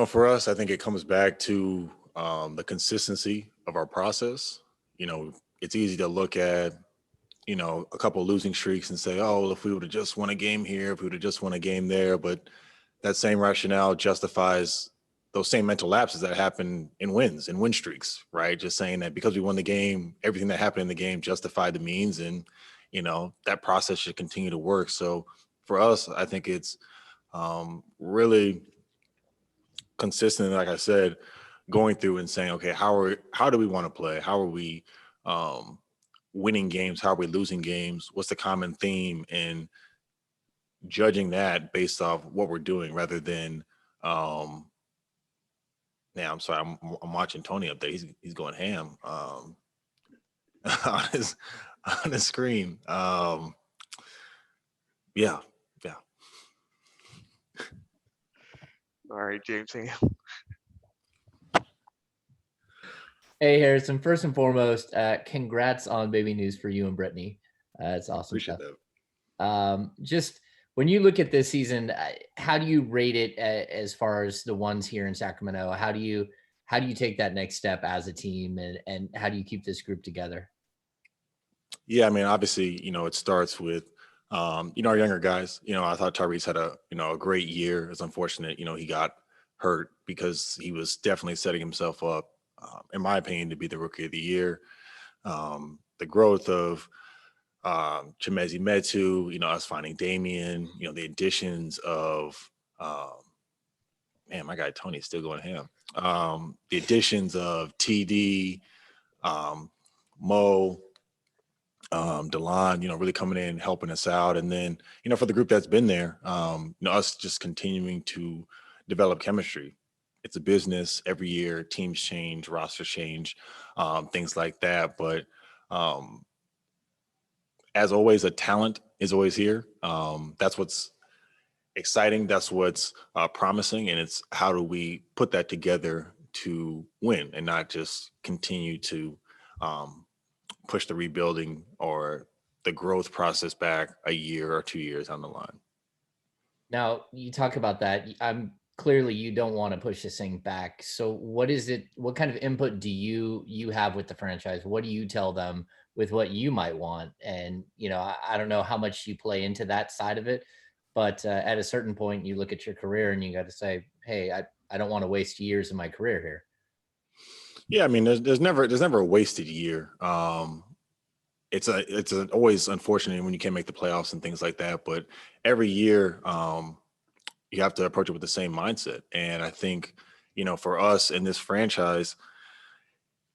For us, I think it comes back to the consistency of our process. It's easy to look at, a couple of losing streaks and say, oh, well, if we would have just won a game here, if we would have just won a game there. But that same rationale justifies those same mental lapses that happen in wins and win streaks, right? Just saying that because we won the game, everything that happened in the game justified the means. And, that process should continue to work. So for us, I think it's really consistent, like I said, going through and saying, okay, how do we want to play? How are we um, winning games? How are we losing games? What's the common theme? And judging that based off what we're doing, rather than, yeah, I'm sorry, I'm watching Tony up there. He's going ham on his on his screen. Yeah, yeah. All right, James. Hey, Harrison, first and foremost, congrats on baby news for you and Brittany. It's awesome Appreciate stuff. that. Just when you look at this season, how do you rate it as far as the ones here in Sacramento? How do you take that next step as a team, and how do you keep this group together? Yeah, I mean, obviously, it starts with, our younger guys. I thought Tyrese had a great year. It's unfortunate, he got hurt because he was definitely setting himself up, in my opinion, to be the rookie of the year. The growth of Chimezi Metu, us finding Damian, the additions of, man, my guy Tony's still going ham. The additions of TD, Mo, Delon, really coming in, helping us out. And then, for the group that's been there, us just continuing to develop chemistry. It's a business. Every year, teams change, rosters change, things like that. But as always, a talent is always here. That's what's exciting. That's what's promising. And it's how do we put that together to win and not just continue to push the rebuilding or the growth process back a year or 2 years down the line. Now, you talk about that. I'm clearly you don't want to push this thing back. So what is it? What kind of input do you have with the franchise? What do you tell them with what you might want? And, I don't know how much you play into that side of it, but at a certain point you look at your career and you got to say, hey, I don't want to waste years of my career here. Yeah, I mean, there's never a wasted year. It's always unfortunate when you can't make the playoffs and things like that. But every year, you have to approach it with the same mindset. And I think, for us in this franchise,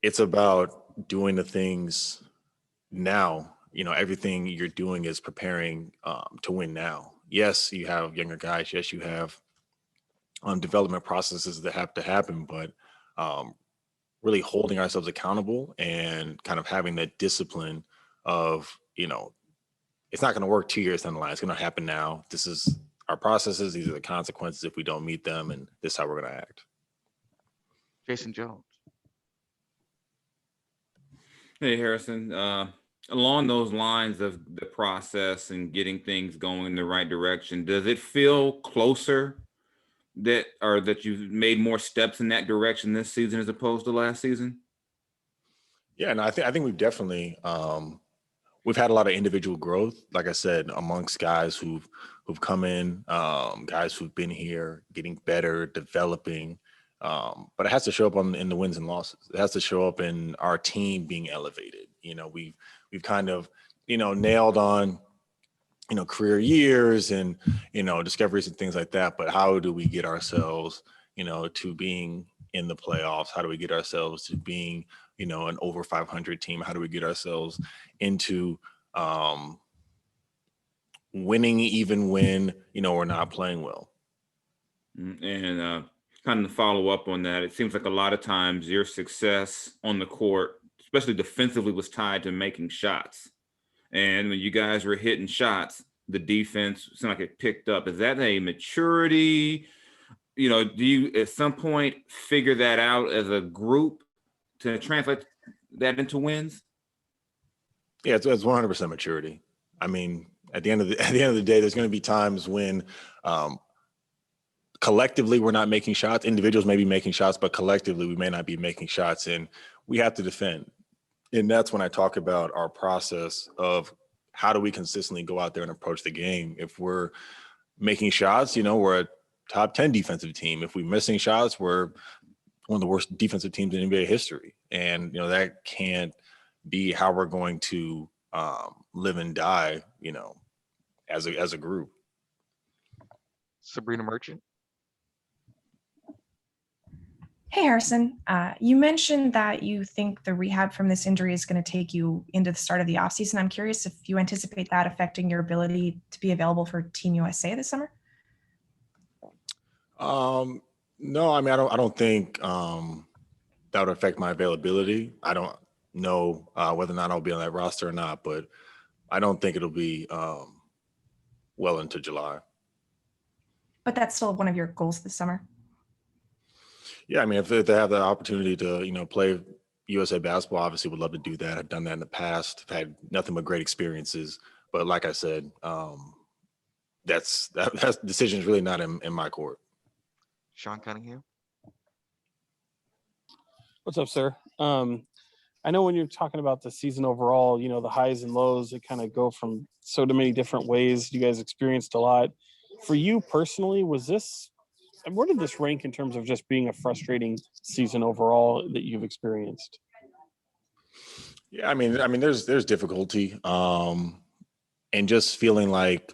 it's about doing the things now. Everything you're doing is preparing to win now. Yes, you have younger guys. Yes, you have development processes that have to happen, but really holding ourselves accountable and kind of having that discipline of, it's not going to work 2 years down the line. It's going to happen now. This is our processes. These are the consequences if we don't meet them, and this is how we're going to act. Jason Jones. Hey, Harrison. Along those lines of the process and getting things going in the right direction, does it feel closer that you've made more steps in that direction this season as opposed to last season? Yeah, and I think we've definitely we've had a lot of individual growth, like I said, amongst guys who've come in, guys who've been here, getting better, developing. But it has to show up in the wins and losses. It has to show up in our team being elevated. We've kind of nailed on career years and discoveries and things like that. But how do we get ourselves to being in the playoffs? How do we get ourselves to being an over 500 team? How do we get ourselves into winning even when we're not playing well? And kind of follow up on that, it seems like a lot of times your success on the court, especially defensively, was tied to making shots. And when you guys were hitting shots, the defense seemed like it picked up. Is that a maturity? Do you at some point figure that out as a group to translate that into wins? Yeah, it's 100% maturity. I mean, at the end of the day, there's going to be times when collectively we're not making shots. Individuals may be making shots, but collectively we may not be making shots, and we have to defend. And that's when I talk about our process of how do we consistently go out there and approach the game. If we're making shots, we're a top 10 defensive team. If we're missing shots, we're one of the worst defensive teams in NBA history. And, that can't be how we're going to live and die, as a group. Sabrina Merchant. Hey, Harrison, you mentioned that you think the rehab from this injury is going to take you into the start of the offseason. I'm curious if you anticipate that affecting your ability to be available for Team USA this summer? No, I mean, I don't think that would affect my availability. I don't know whether or not I'll be on that roster or not, but I don't think it'll be well into July. But that's still one of your goals this summer? Yeah, I mean, if they have the opportunity to, play USA basketball, obviously would love to do that. I've done that in the past. I've had nothing but great experiences. But like I said, that decision is really not in my court. Sean Cunningham. What's up, sir? I know when you're talking about the season overall, the highs and lows, they kind of go from so many different ways. You guys experienced a lot. For you personally, where did this rank in terms of just being a frustrating season overall that you've experienced? Yeah, I mean, there's difficulty, and just feeling like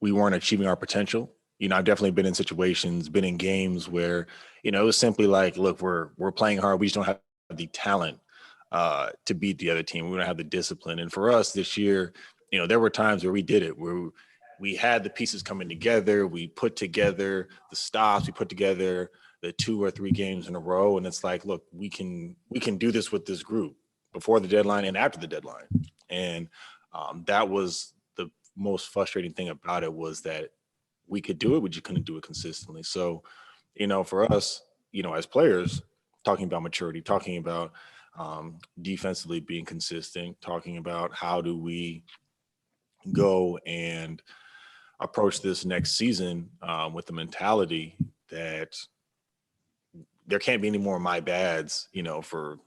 we weren't achieving our potential. I've definitely been in situations, been in games where, it was simply like, look, we're playing hard. We just don't have the talent to beat the other team. We don't have the discipline. And for us this year, there were times where we did it, where we had the pieces coming together. We put together the stops. We put together the 2 or 3 games in a row. And it's like, look, we can do this with this group before the deadline and after the deadline. And that was the most frustrating thing about it, was that we could do it, but you couldn't do it consistently. So, for us, as players, talking about maturity, talking about defensively being consistent, talking about how do we go and approach this next season with the mentality that there can't be any more my bads, for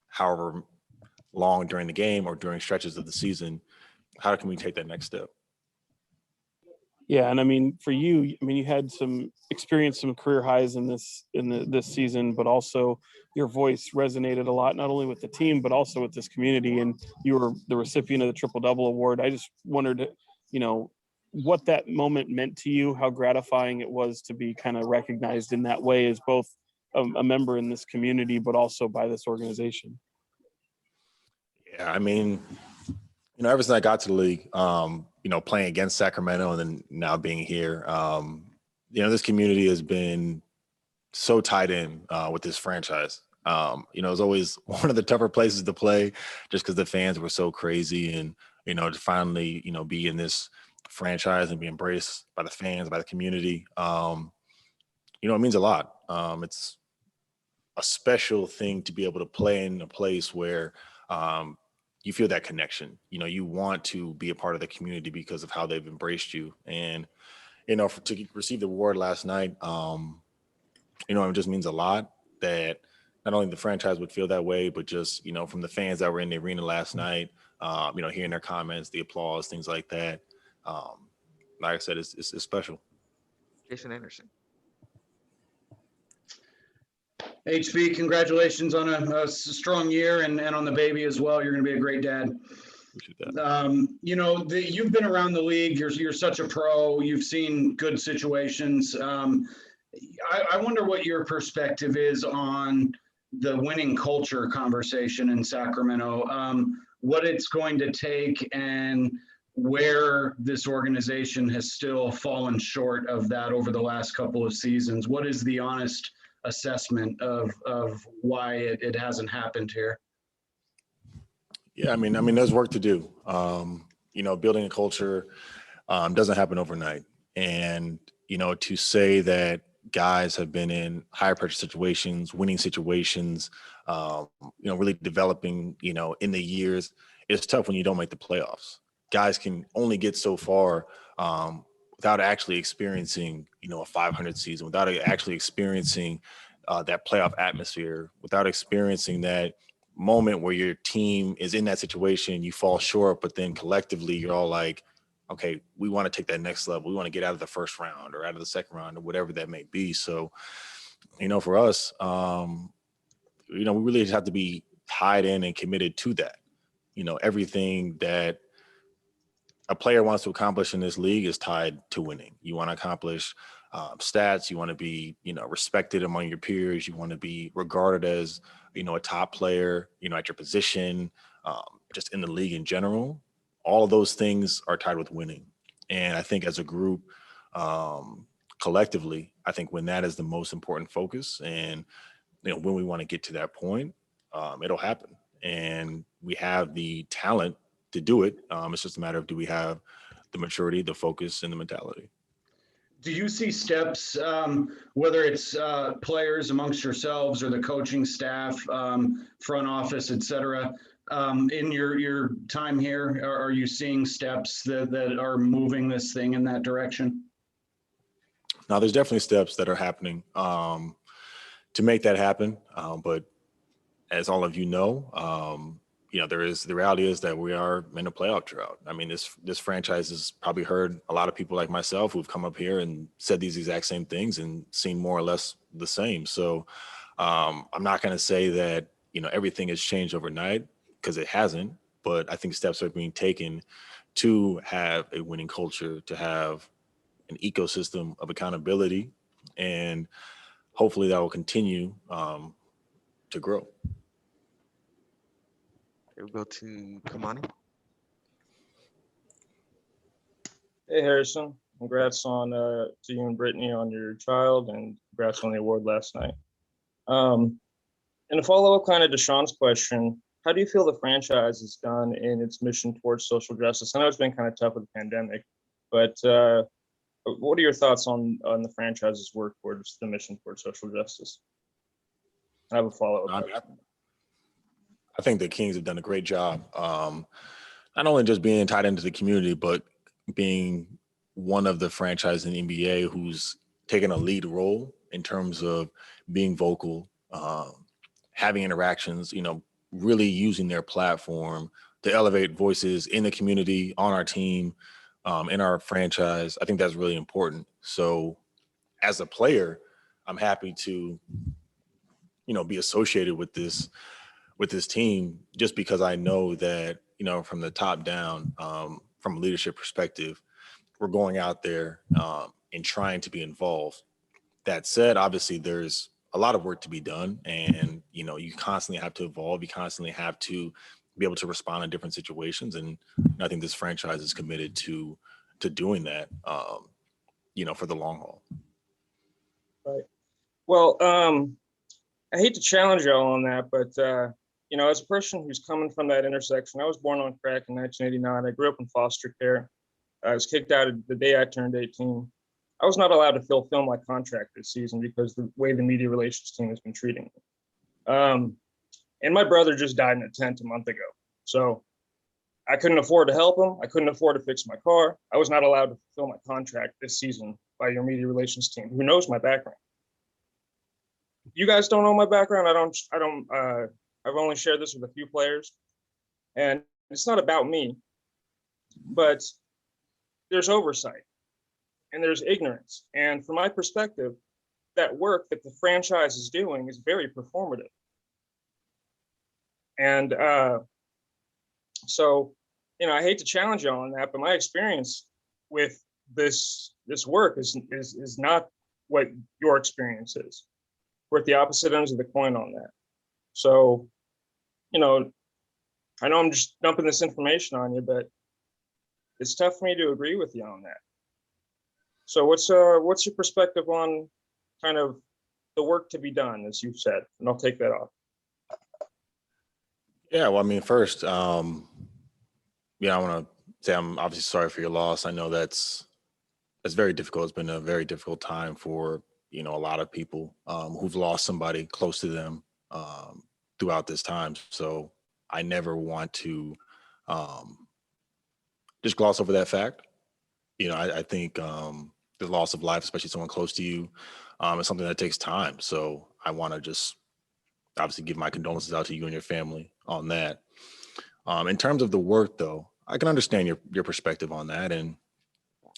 however long during the game or during stretches of the season. How can we take that next step? Yeah, and I mean, for you, you had some career highs in this season, but also your voice resonated a lot, not only with the team, but also with this community. And you were the recipient of the Triple-Double Award. I just wondered, what that moment meant to you, how gratifying it was to be kind of recognized in that way as both a member in this community, but also by this organization. Yeah, I mean, ever since I got to the league, playing against Sacramento and then now being here, this community has been so tied in with this franchise. It was always one of the tougher places to play just because the fans were so crazy, and, to finally, be in this franchise and be embraced by the fans, by the community, it means a lot. It's a special thing to be able to play in a place where you feel that connection. You want to be a part of the community because of how they've embraced you. And, to receive the award last night, it just means a lot that not only the franchise would feel that way, but just, from the fans that were in the arena last night, hearing their comments, the applause, things like that. Like I said, it's special. Jason Anderson. HB, congratulations on a strong year and on the baby as well. You're going to be a great dad. Appreciate that. You've been around the league. You're such a pro. You've seen good situations. I wonder what your perspective is on the winning culture conversation in Sacramento, what it's going to take and where this organization has still fallen short of that over the last couple of seasons. What is the honest assessment of why it hasn't happened here? Yeah, I mean, there's work to do. Building a culture doesn't happen overnight. And, to say that guys have been in higher pressure situations, winning situations, really developing, in the years, it's tough when you don't make the playoffs. Guys can only get so far without actually experiencing, a 500 season, without actually experiencing that playoff atmosphere, without experiencing that moment where your team is in that situation, you fall short, but then collectively you're all like, okay, we want to take that next level. We want to get out of the first round or out of the second round or whatever that may be. So, for us, we really just have to be tied in and committed to that. Everything that a player wants to accomplish in this league is tied to winning. You want to accomplish stats. You want to be, respected among your peers. You want to be regarded as, a top player, at your position, just in the league in general. All of those things are tied with winning. And I think as a group, collectively, I think when that is the most important focus and, when we want to get to that point, it'll happen. And we have the talent to do it. It's just a matter of, do we have the maturity, the focus, and the mentality? Do you see steps, whether it's players amongst yourselves or the coaching staff, front office, et cetera, in your time here? Are you seeing steps that are moving this thing in that direction? Now, there's definitely steps that are happening to make that happen. But as all of you know, the reality is that we are in a playoff drought. I mean, this franchise has probably heard a lot of people like myself who've come up here and said these exact same things and seen more or less the same. So I'm not going to say that, everything has changed overnight, because it hasn't, but I think steps are being taken to have a winning culture, to have an ecosystem of accountability, and hopefully that will continue to grow. We'll go to Kamani. Hey Harrison, congrats on to you and Brittany on your child, and congrats on the award last night. And a follow-up kind of to Sean's question, how do you feel the franchise has done in its mission towards social justice? I know it's been kind of tough with the pandemic, but what are your thoughts on the franchise's work towards the mission towards social justice? I have a follow-up. I think the Kings have done a great job, not only just being tied into the community, but being one of the franchises in the NBA who's taken a lead role in terms of being vocal, having interactions, really using their platform to elevate voices in the community, on our team, in our franchise. I think that's really important. So as a player, I'm happy to, be associated with this team, just because I know that, from the top down, from a leadership perspective, we're going out there and trying to be involved. That said, obviously there's a lot of work to be done, and you constantly have to evolve. You constantly have to be able to respond in different situations, and I think this franchise is committed to doing that, for the long haul. Right. Well, I hate to challenge y'all on that, but as a person who's coming from that intersection, I was born on crack in 1989. I grew up in foster care. I was kicked out the day I turned 18. I was not allowed to film my contract this season because the way the media relations team has been treating me. And my brother just died in a tent a month ago. So I couldn't afford to help him. I couldn't afford to fix my car. I was not allowed to fulfill my contract this season by your media relations team, who knows my background. You guys don't know my background. I've only shared this with a few players, and it's not about me, but there's oversight and there's ignorance. And from my perspective, that work that the franchise is doing is very performative. And so, I hate to challenge y'all on that, but my experience with this work is not what your experience is. We're at the opposite ends of the coin on that. So, I know I'm just dumping this information on you, but it's tough for me to agree with you on that. So what's your perspective on kind of the work to be done, as you've said? And I'll take that off. Yeah, well, I mean, first, I want to say I'm obviously sorry for your loss. I know that's very difficult. It's been a very difficult time for, a lot of people who've lost somebody close to them throughout this time. So I never want to just gloss over that fact, I think the loss of life, especially someone close to you, is something that takes time. So I want to just obviously give my condolences out to you and your family on that. In terms of the work, though, I can understand your perspective on that. And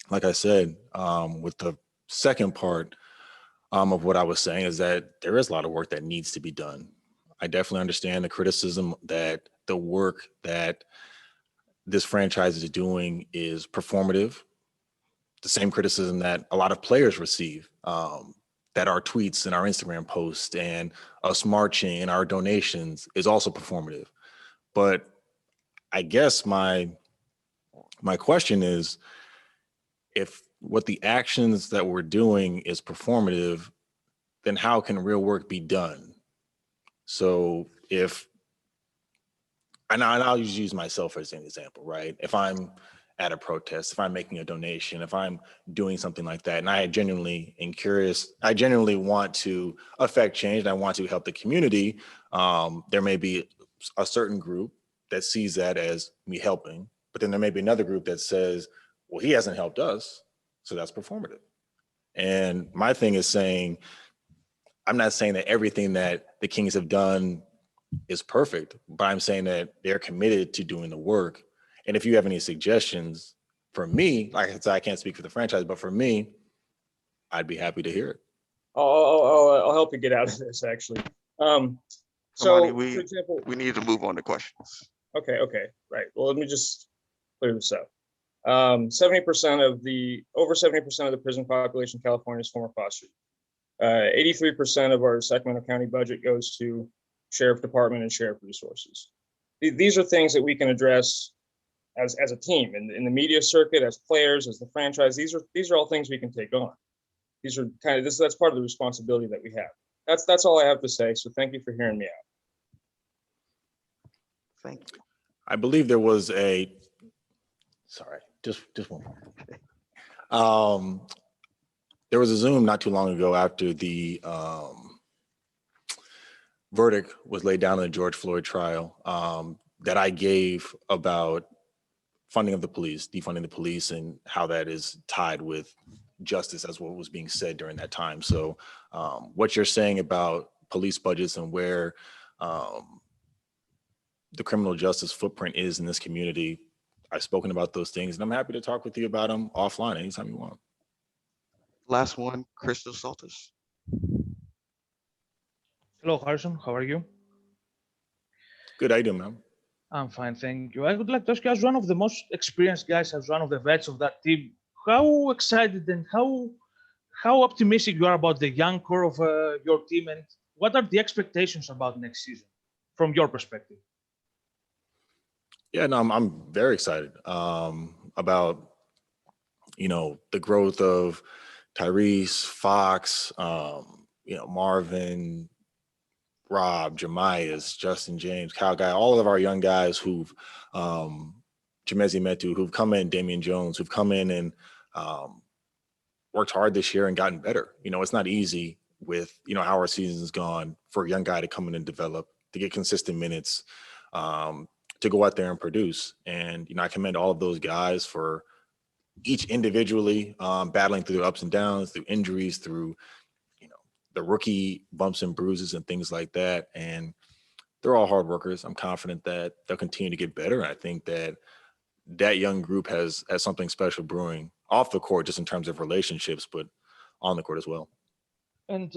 like I said, with the second part of what I was saying is that there is a lot of work that needs to be done. I definitely understand the criticism that the work that this franchise is doing is performative. The same criticism that a lot of players receive, that our tweets and our Instagram posts and us marching and our donations is also performative. But I guess my question is, if what the actions that we're doing is performative, then how can real work be done? So and I'll just use myself as an example, right? If I'm at a protest, if I'm making a donation, if I'm doing something like that, and I genuinely am curious, I genuinely want to affect change and I want to help the community, there may be a certain group that sees that as me helping, but then there may be another group that says, well, he hasn't helped us, so that's performative. And my thing is saying, I'm not saying that everything that the Kings have done is perfect, but I'm saying that they're committed to doing the work. And if you have any suggestions for me, like I said, I can't speak for the franchise, but for me, I'd be happy to hear it. I'll help you get out of this, actually. So, Kamani, for example, we need to move on to questions. okay, right. Well, let me just clear this up. 70% of the prison population in California is former foster. 83% of our Sacramento County budget goes to sheriff department and sheriff resources. These are things that we can address as a team in the media circuit, as players, as the franchise. These are all things we can take on. These are that's part of the responsibility that we have. That's all I have to say. So thank you for hearing me out. Thank you. I believe there was just one more. There was a Zoom not too long ago after the verdict was laid down in the George Floyd trial, that I gave about funding of the police, defunding the police, and how that is tied with justice as what was being said during that time. So what you're saying about police budgets and where the criminal justice footprint is in this community, I've spoken about those things, and I'm happy to talk with you about them offline anytime you want. Last one, Crystal Saltis. Hello, Harrison. How are you? Good, how you doing, man? I'm fine, thank you. I would like to ask you, as one of the most experienced guys, as one of the vets of that team, how excited and how optimistic you are about the young core of your team, and what are the expectations about next season from your perspective? Yeah, no, I'm very excited about the growth of Tyrese, Fox, Marvin, Rob, Jemias, Justin James, Kyle Guy, all of our young guys who've Chimezi Metu, who've come in, Damian Jones, who've come in and worked hard this year and gotten better. It's not easy with how our season's gone for a young guy to come in and develop, to get consistent minutes, to go out there and produce. And I commend all of those guys for each individually battling through ups and downs, through injuries, through the rookie bumps and bruises and things like that. And they're all hard workers. I'm confident that they'll continue to get better. And I think that young group has something special brewing off the court, just in terms of relationships, but on the court as well. And